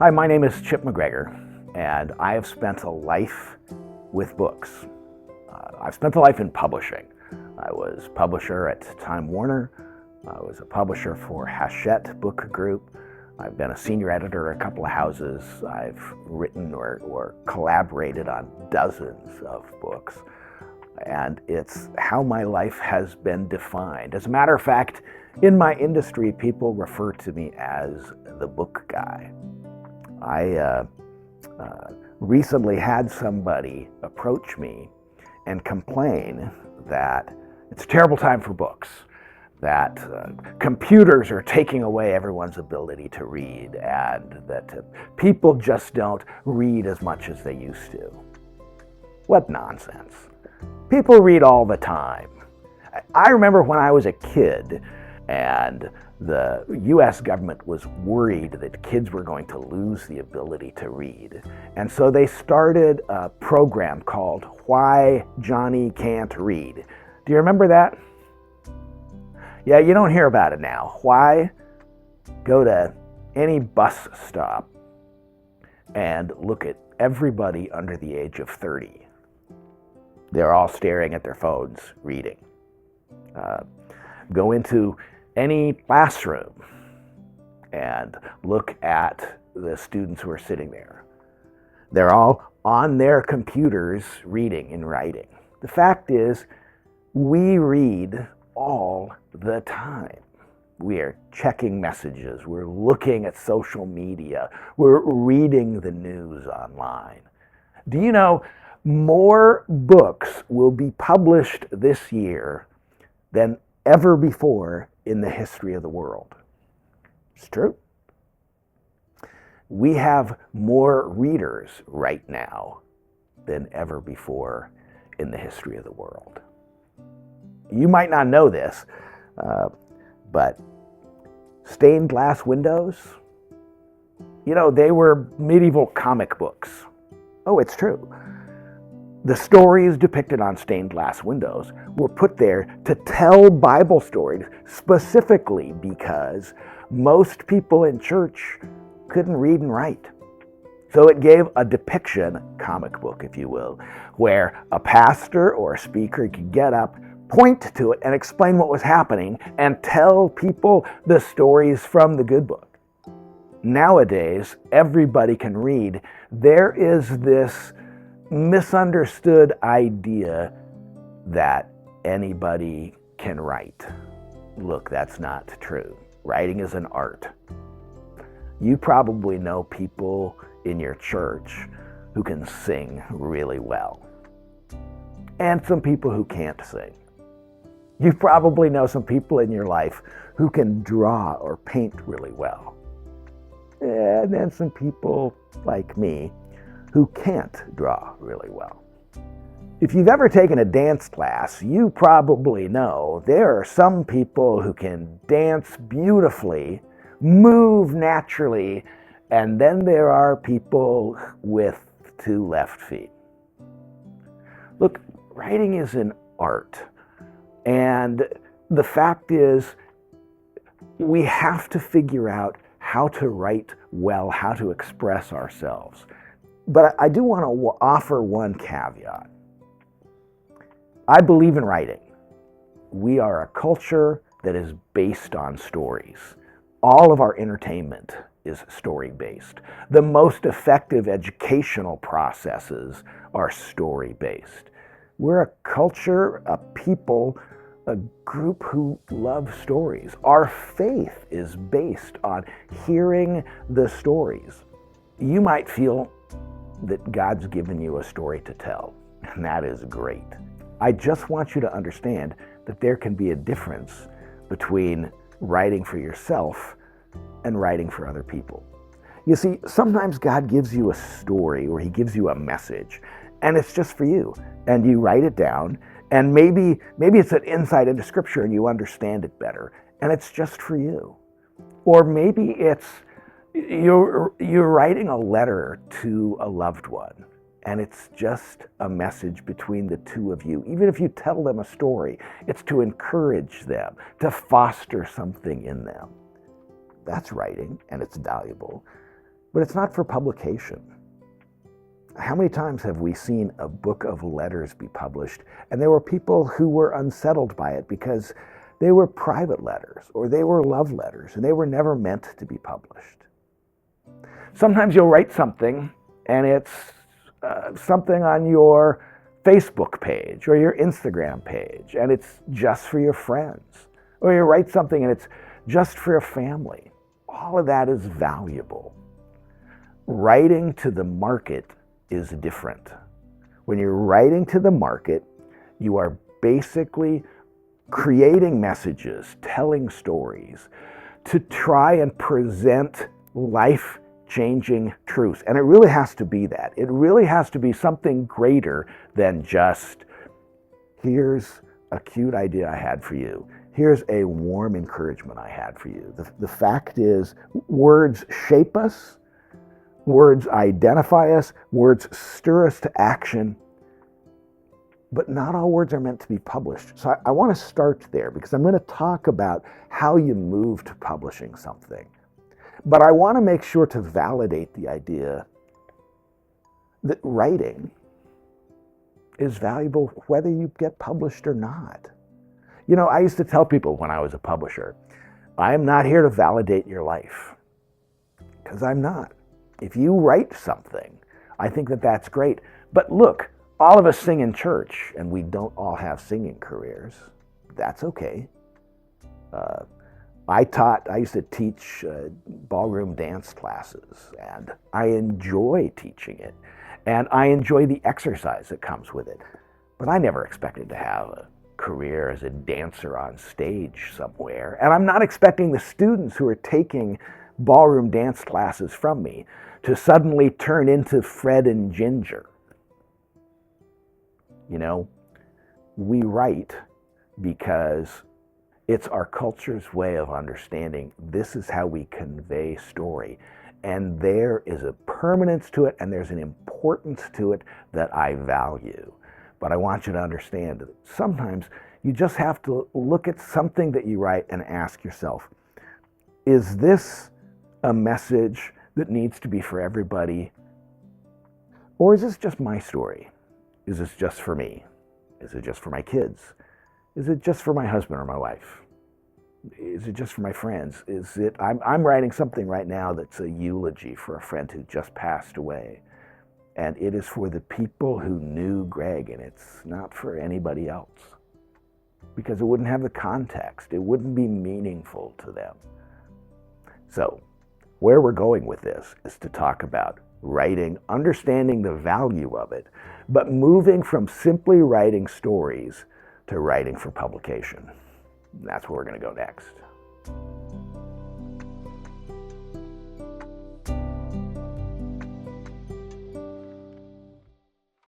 Hi, my name is Chip MacGregor, and I have spent a life with books. I've spent a life in publishing. I was publisher at Time Warner. I was a publisher for Hachette Book Group. I've been a senior editor at a couple of houses. I've written or collaborated on dozens of books. And it's how my life has been defined. As a matter of fact, in my industry, people refer to me as the book guy. I recently had somebody approach me and complain that it's a terrible time for books, that computers are taking away everyone's ability to read, and that people just don't read as much as they used to. What nonsense. People read all the time. I remember when I was a kid and the U.S. government was worried that kids were going to lose the ability to read. And so they started a program called Why Johnny Can't Read. Do you remember that? Yeah, you don't hear about it now. Why? Go to any bus stop and look at everybody under the age of 30. They're all staring at their phones, reading. Go into any classroom and look at the students who are sitting there. They're all on their computers reading and writing. The fact is, we read all the time. We are checking messages, we're looking at social media, we're reading the news online. Do you know more books will be published this year than ever before in the history of the world? It's true. We have more readers right now than ever before in the history of the world. You might not know this, but stained glass windows, they were medieval comic books. Oh, it's true. The stories depicted on stained glass windows were put there to tell Bible stories specifically because most people in church couldn't read and write. So it gave a depiction, comic book if you will, where a pastor or a speaker could get up, point to it, and explain what was happening and tell people the stories from the good book. Nowadays, everybody can read. There is this misunderstood idea that anybody can write. Look, that's not true. Writing is an art. You probably know people in your church who can sing really well, and some people who can't sing. You probably know some people in your life who can draw or paint really well, and then some people like me who can't draw really well. If you've ever taken a dance class, you probably know there are some people who can dance beautifully, move naturally, and then there are people with 2 left feet. Look, writing is an art, and the fact is we have to figure out how to write well, how to express ourselves. But I do want to offer one caveat. I believe in writing. We are a culture that is based on stories. All of our entertainment is story-based. The most effective educational processes are story-based. We're a culture, a people, a group who love stories. Our faith is based on hearing the stories. You might feel that God's given you a story to tell, and that is great. I just want you to understand that there can be a difference between writing for yourself and writing for other people. You see, sometimes God gives you a story or He gives you a message, and it's just for you, and you write it down, and maybe it's an insight into Scripture and you understand it better, and it's just for you. Or maybe it's you're writing a letter to a loved one, and it's just a message between the two of you. Even if you tell them a story, it's to encourage them, to foster something in them. That's writing, and it's valuable. but it's not for publication. How many times have we seen a book of letters be published, and there were people who were unsettled by it because they were private letters or they were love letters, and they were never meant to be published. Sometimes you'll write something, and it's something on your Facebook page or your Instagram page, and it's just for your friends. Or you write something and it's just for your family. All of that is valuable. Writing to the market is different. When you're writing to the market, you are basically creating messages, telling stories to try and present life-changing truths. And it really has to be that. It really has to be something greater than just, here's a cute idea I had for you. Here's a warm encouragement I had for you. The fact is, words shape us, words identify us, words stir us to action, but not all words are meant to be published. So I want to start there because I'm going to talk about how you move to publishing something. But I want to make sure to validate the idea that writing is valuable whether you get published or not. You know, I used to tell people when I was a publisher, I am not here to validate your life, because I'm not. If you write something, I think that that's great. But look, all of us sing in church, and we don't all have singing careers. That's okay. I used to teach ballroom dance classes, and I enjoy teaching it, and I enjoy the exercise that comes with it. But I never expected to have a career as a dancer on stage somewhere. And I'm not expecting the students who are taking ballroom dance classes from me to suddenly turn into Fred and Ginger. You know, we write because it's our culture's way of understanding this is how we convey story. And there is a permanence to it, and there's an importance to it that I value. But I want you to understand that sometimes you just have to look at something that you write and ask yourself, is this a message that needs to be for everybody? Or is this just my story? Is this just for me? Is it just for my kids? Is it just for my husband or my wife? Is it just for my friends? I'm writing something right now that's a eulogy for a friend who just passed away. And it is for the people who knew Greg, and it's not for anybody else. Because it wouldn't have the context. It wouldn't be meaningful to them. So, where we're going with this is to talk about writing, understanding the value of it, but moving from simply writing stories to writing for publication. That's where we're going to go next.